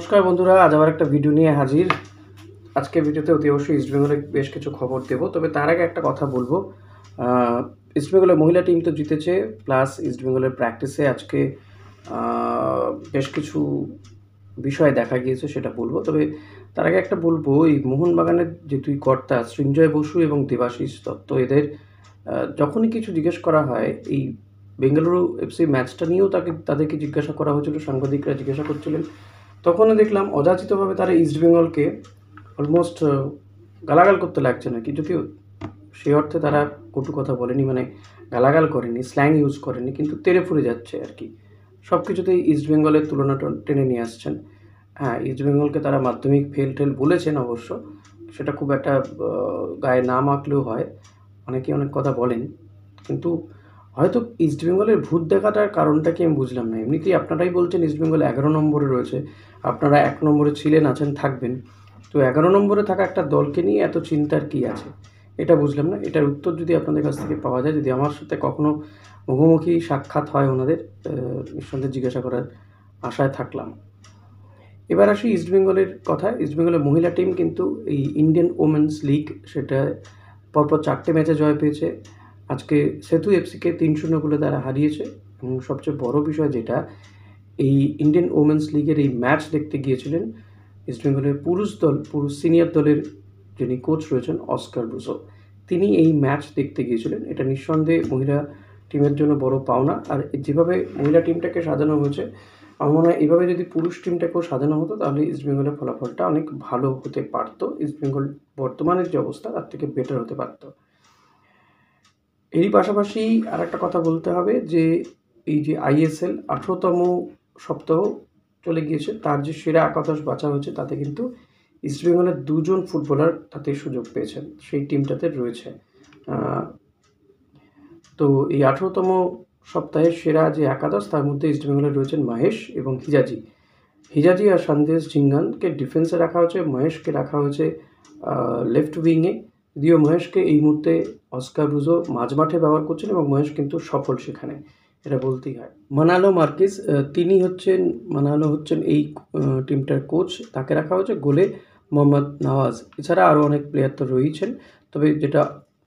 নমস্কার বন্ধুরা, আজ আবার একটা ভিডিও নিয়ে হাজির। আজকের ভিডিওতে অতি অবশ্যই ইস্টবেঙ্গলের বেশ কিছু খবর দেব। তবে তার আগে একটা কথা বলবো, ইস্টবেঙ্গলের মহিলা টিম তো জিতেছে, প্লাস ইস্টবেঙ্গলের প্র্যাকটিসে আজকে বেশ কিছু বিষয় দেখা গিয়েছে, সেটা বলবো। তবে তার আগে একটা বলবো, এই মোহনবাগানের যে দুই কর্তা সৃঞ্জয় বসু এবং দেবাশিস দত্ত, এদের যখনই কিছু জিজ্ঞেস করা হয় এই বেঙ্গালুরু এফসি ম্যাচটা নিয়েও তাদেরকে জিজ্ঞাসা করা হয়েছিল, সাংবাদিকরা জিজ্ঞাসা করছিলেন, তখনও দেখলাম অযাচিতভাবে তারা ইস্টবেঙ্গলকে অলমোস্ট গালাগাল করতে লাগছে নাকি, যদিও সেই অর্থে তারা কটু কথা বলেনি, মানে গালাগাল করেনি, স্ল্যাং ইউজ করেনি, কিন্তু তেড়ে ফুরে যাচ্ছে আর কি। সব কিছুতেই ইস্টবেঙ্গলের তুলনা টেনে নিয়ে আসছেন। হ্যাঁ, ইস্টবেঙ্গলকে তারা মাধ্যমিক ফেল টেল বলেছেন অবশ্য, সেটা খুব একটা গায়ে না মাখলেও হয়, অনেকে অনেক কথা বলেন, কিন্তু হয়তো ইস্টবেঙ্গলের ভূত দেখাটার কারণটা কি আমি বুঝলাম না। এমনিতেই আপনারাই বলছেন ইস্টবেঙ্গল 11 নম্বরে রয়েছে, আপনারা 1 নম্বরে ছিলেন, আছেন, থাকবেন, তো 11 নম্বরে থাকা একটা দলকে নিয়ে এত চিন্তার কী আছে, এটা বুঝলাম না। এটার উত্তর যদি আপনাদের কাছ থেকে পাওয়া যায়, যদি আমার সাথে কখনো মুখোমুখি সাক্ষাৎ হয় ওনাদের, নিঃসন্দেহে জিজ্ঞাসা করার আশায় থাকলাম। এবার আসি ইস্টবেঙ্গলের কথা। ইস্টবেঙ্গলের মহিলা টিম কিন্তু এই ইন্ডিয়ান ওমেন্স লিগ, সেটা পরপর 4টে ম্যাচে জয় পেয়েছে। আজকে সেতু এফসিকে 3-0 গোলে তারা হারিয়েছে। এবং সবচেয়ে বড় বিষয় যেটা, এই ইন্ডিয়ান ওমেন্স লিগের এই ম্যাচ দেখতে গিয়েছিলেন ইস্টবেঙ্গলের পুরুষ সিনিয়র দলের যিনি কোচ রয়েছেন অস্কার ব্রুসো, তিনি এই ম্যাচ দেখতে গিয়েছিলেন। এটা নিঃসন্দেহে মহিলা টিমের জন্য বড় পাওনা। আর যেভাবে মহিলা টিমটাকে সাজানো হয়েছে, আমার মনে হয় এভাবে যদি পুরুষ টিমটাকেও সাজানো হতো, তাহলে ইস্টবেঙ্গলের ফলাফলটা অনেক ভালো হতে পারত। ইস্টবেঙ্গল বর্তমানের যে অবস্থা, তার থেকে বেটার হতে পারত। এরই পাশাপাশি আর একটা কথা বলতে হবে যে, এই যে আইএসএল 18তম সপ্তাহ চলে গিয়েছে, তার যে সেরা একাদশ বাছা হয়েছে, তাতে কিন্তু ইস্টবেঙ্গলের 2জন ফুটবলার তাতে সুযোগ পেয়েছেন, সেই টিমটাতে রয়েছে। তো এই 18তম সপ্তাহের সেরা যে একাদশ, তার মধ্যে ইস্টবেঙ্গলের রয়েছেন মহেশ এবং হিজাজি আর সন্দেশ ঝিঙ্গানকে ডিফেন্সে রাখা হয়েছে, মহেশকে রাখা হয়েছে লেফট উইংয়ে। যদিও মহেশকে এই মুহূর্তে অস্কার ব্রুসো মাঝমাঠে ব্যবহার করছেন এবং মহেশ কিন্তু সফল সেখানে, এটা বলতেই হয়। মানালো মার্কেজ, মানালো হচ্ছেন এই টিমটার কোচ, তাকে রাখা হয়েছে। গোলে মোহাম্মদ নওয়াজ, এছাড়া আরও অনেক প্লেয়ার তো রয়েছেন। তবে যেটা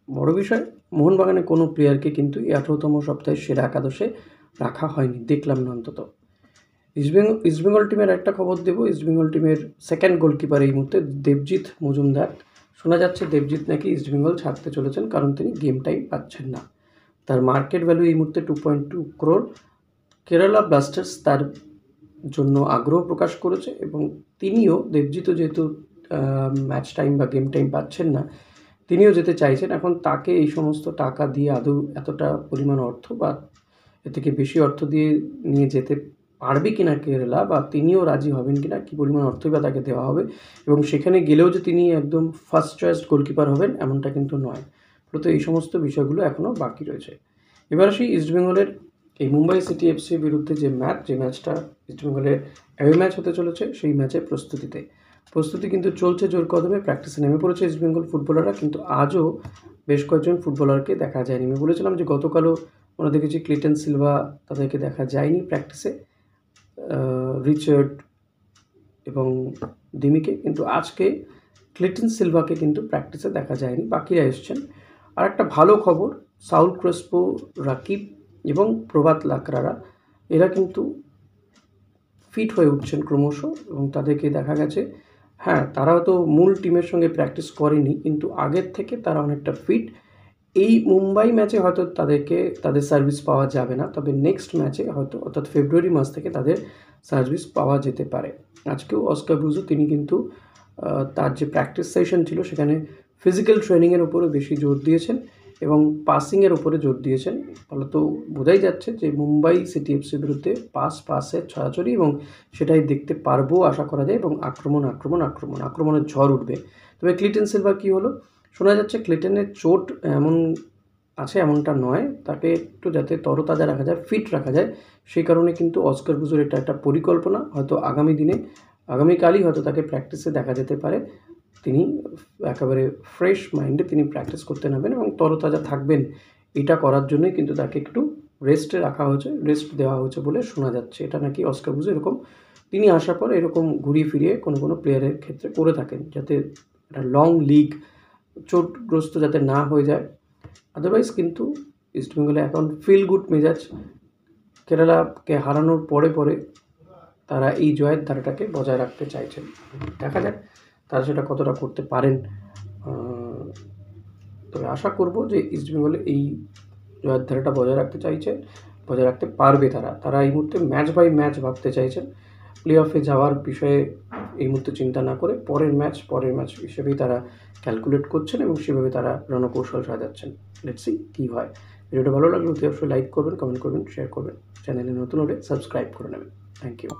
বড় বিষয়, মোহনবাগানের কোনো প্লেয়ারকে কিন্তু এই 18তম সপ্তাহের সেরা একাদশে রাখা হয়নি, দেখলাম না অন্তত। ইস্টবেঙ্গল টিমের একটা খবর দেবো। ইস্টবেঙ্গল টিমের সেকেন্ড গোলকিপার এই মুহূর্তে দেবজিৎ মজুমদার। শোনা যাচ্ছে দেবজিৎ নাকি ইস্টবেঙ্গল ছাড়তে চলেছেন, কারণ তিনি গেম টাইম পাচ্ছেন না। তার মার্কেট ভ্যালু এই মুহূর্তে 2.2 crore। কেরালা ব্লাস্টার্স তার জন্য আগ্রহ প্রকাশ করেছে এবং দেবজিৎও যেহেতু ম্যাচ টাইম বা গেম টাইম পাচ্ছেন না, তিনিও যেতে চাইছেন। এখন তাকে এই সমস্ত টাকা দিয়ে আদৌ এতটা পরিমাণ অর্থ বা এর থেকে বেশি অর্থ দিয়ে নিয়ে যেতে পারবে কিনা কেরালা, বা তিনিও রাজি হবেন কিনা, কী পরিমাণ অর্থই বা তাকে দেওয়া হবে, এবং সেখানে গেলেও যে তিনি একদম ফার্স্ট চয়েস গোলকিপার হবেন এমনটা কিন্তু নয়। ফলত এই সমস্ত বিষয়গুলো এখনও বাকি রয়েছে। এবার আসি ইস্টবেঙ্গলের এই মুম্বাই সিটি এফসির বিরুদ্ধে যে ম্যাচটা ইস্টবেঙ্গলের অ্যাওয়ে ম্যাচ হতে চলেছে, সেই ম্যাচের প্রস্তুতি কিন্তু চলছে জোর কদমে। প্র্যাকটিসে নেমে পড়েছে ইস্টবেঙ্গল ফুটবলাররা, কিন্তু আজও বেশ কয়েকজন ফুটবলারকে দেখা যায়নি। আমি বলেছিলাম যে গতকালও আমরা দেখেছি ক্লিটন সিলভা, তাদেরকে দেখা যায়নি প্র্যাকটিসে, রিচার্ড এবং দিমিকে, কিন্তু আজকে ক্লিটন সিলভাকে কিন্তু প্র্যাকটিসে দেখা যায়নি, বাকিরা এসছেন। আর একটা ভালো খবর, সাউল ক্রেসপো, রাকিব এবং প্রভাত লাকরারা, এরা কিন্তু ফিট হয়ে উঠছেন ক্রমশ, এবং তাদেরকে দেখা গেছে, হ্যাঁ, তারা হয়তো মূল টিমের সঙ্গে প্র্যাকটিস করেনি, কিন্তু আগের থেকে তারা অনেকটা ফিট। এই মুম্বাই ম্যাচে হয়তো তাদের সার্ভিস পাওয়া যাবে না, তবে নেক্সট ম্যাচে হয়তো, অর্থাৎ ফেব্রুয়ারি মাস থেকে তাদের সার্ভিস পাওয়া যেতে পারে। আজকেও অস্কার ব্রুসো তিনি কিন্তু তার যে প্র্যাকটিস সেশন ছিল, সেখানে ফিজিক্যাল ট্রেনিংয়ের উপরে বেশি জোর দিয়েছেন এবং পাসিংয়ের উপরে জোর দিয়েছেন। ফলত বোঝাই যাচ্ছে যে মুম্বাই সিটি এফসির বিরুদ্ধে পাসের ছড়াছড়ি, এবং সেটাই দেখতে পারবো আশা করা যায়, এবং আক্রমণের ঝড় উঠবে। তবে ক্লিটন সিলভার কী হলো, শোনা যাচ্ছে ক্লিটনের চোট এমনটা নয়, তাকে একটু যাতে তরতাজা রাখা যায়, ফিট রাখা যায়, সেই কারণে কিন্তু অস্কার ব্রুসোর এটা একটা পরিকল্পনা। হয়তো আগামীকালই হয়তো তাকে প্র্যাকটিসে দেখা যেতে পারে। তিনি একেবারে ফ্রেশ মাইন্ডে তিনি প্র্যাকটিস করতে নামবেন এবং তরতাজা থাকবেন। এটা করার জন্যই কিন্তু তাকে একটু রেস্ট দেওয়া হয়েছে বলে শোনা যাচ্ছে। এটা নাকি অস্কার ব্রুসো এরকম তিনি আসার পর এরকম ঘুরিয়ে ফিরিয়ে কোনো প্লেয়ারের ক্ষেত্রে করে থাকেন, যাতে একটা লং লিগ চোটগ্রস্ত যাতে না হয়ে যায়। আদারওয়াইজ কিন্তু ইস্টবেঙ্গলে এখন ফিল গুড মেজাজ। কেরালাকে হারানোর পরে তারা এই জয়ের ধারাটাকে বজায় রাখতে চাইছেন। দেখা যাক তারা সেটা কতটা করতে পারেন। তবে আশা করব যে ইস্টবেঙ্গলে এই জয়ের ধারাটা বজায় রাখতে পারবে তারা এই মুহূর্তে ম্যাচ বাই ম্যাচ ভাবতে চাইছেন। প্লে অফে যাওয়ার বিষয়ে এই মুহূর্তে চিন্তা না করে পরের ম্যাচ হিসেবেই তারা ক্যালকুলেট করছেন এবং সেভাবে তারা রণকৌশল সাজাচ্ছেন। লেটস সি কী হয়। ভিডিওটা ভালো লাগলে অতি অবশ্যই লাইক করবেন, কমেন্ট করবেন, শেয়ার করবেন। চ্যানেলে নতুন হলে সাবস্ক্রাইব করে নেবেন। Thank you.